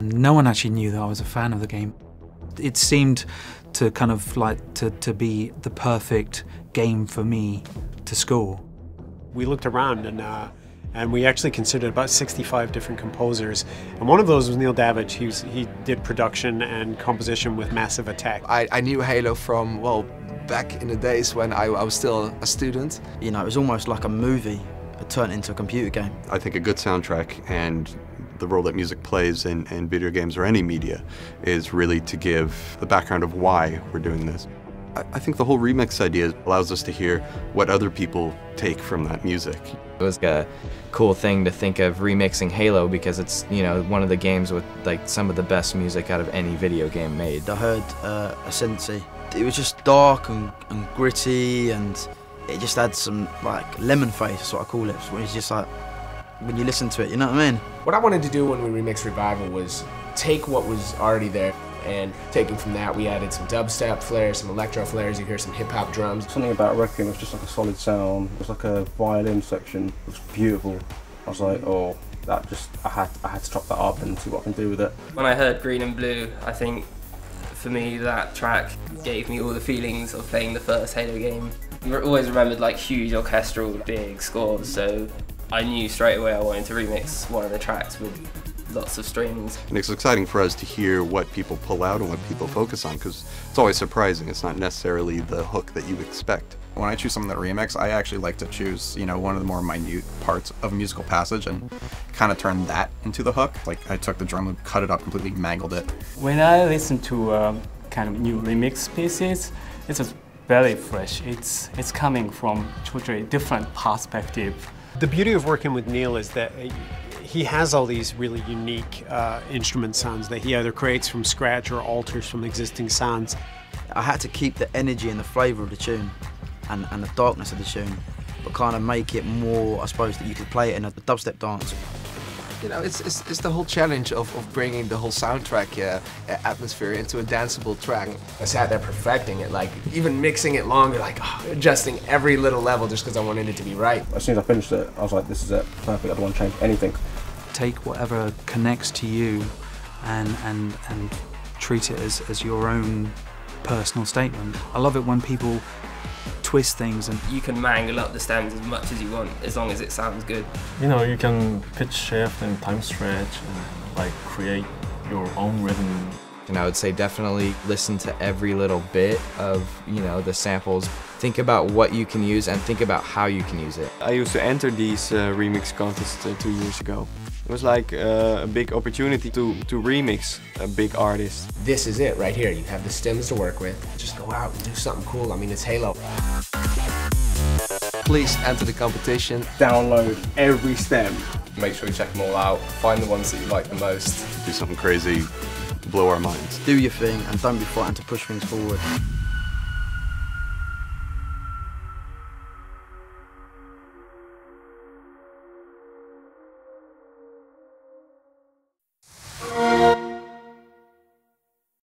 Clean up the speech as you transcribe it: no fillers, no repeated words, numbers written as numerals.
No one actually knew that I was a fan of the game. It seemed to kind of like to be the perfect game for me to score. We looked around and we actually considered about 65 different composers. And one of those was Neil Davidge. He did production and composition with Massive Attack. I knew Halo from, well, back in the days when I was still a student. You know, it was almost like a movie turned into a computer game. I think a good soundtrack and the role that music plays in video games or any media is really to give the background of why we're doing this. I think the whole remix idea allows us to hear what other people take from that music. It was a cool thing to think of remixing Halo because it's, you know, one of the games with like some of the best music out of any video game made. I heard ASCENDANCY. It was just dark and gritty, and it just had some like lemon face, that's what I call it. It's just like, when you listen to it, you know what I mean? What I wanted to do when we remixed Revival was take what was already there, and taking from that we added some dubstep flares, some electro flares, you hear some hip hop drums. Something about REQUEM was just like a solid sound. It was like a violin section. It was beautiful. I was like, oh, that just, I had to chop that up and see what I can do with it. When I heard Green and Blue, I think for me that track gave me all the feelings of playing the first Halo game. I always remembered like huge orchestral big scores, so I knew straight away I wanted to remix one of the tracks with lots of strings. And it's exciting for us to hear what people pull out and what people focus on, because it's always surprising. It's not necessarily the hook that you expect. When I choose something that remix, I actually like to choose, you know, one of the more minute parts of a musical passage and kind of turn that into the hook. Like I took the drum loop, cut it up, completely mangled it. When I listen to kind of new remix pieces, it's just very fresh. It's coming from totally different perspective. The beauty of working with Neil is that he has all these really unique instrument sounds that he either creates from scratch or alters from existing sounds. I had to keep the energy and the flavour of the tune and the darkness of the tune, but kind of make it more, I suppose, that you could play it in a dubstep dance. You know, it's the whole challenge of bringing the whole soundtrack atmosphere into a danceable track. I sat there perfecting it, like even mixing it longer, like adjusting every little level just because I wanted it to be right. As soon as I finished it, I was like, this is it, perfect, I don't want to change anything. Take whatever connects to you and treat it as your own personal statement. I love it when people twist things, and you can mangle up the stems as much as you want as long as it sounds good. You know, you can pitch shift and time stretch and like create your own rhythm. And I would say definitely listen to every little bit of, you know, the samples. Think about what you can use and think about how you can use it. I used to enter these remix contests 2 years ago. It was like a big opportunity to remix a big artist. This is it right here. You have the stems to work with. Just go out and do something cool. I mean, it's Halo. Please enter the competition. Download every stem. Make sure you check them all out. Find the ones that you like the most. Do something crazy, blow our minds. Do your thing and don't be frightened to push things forward.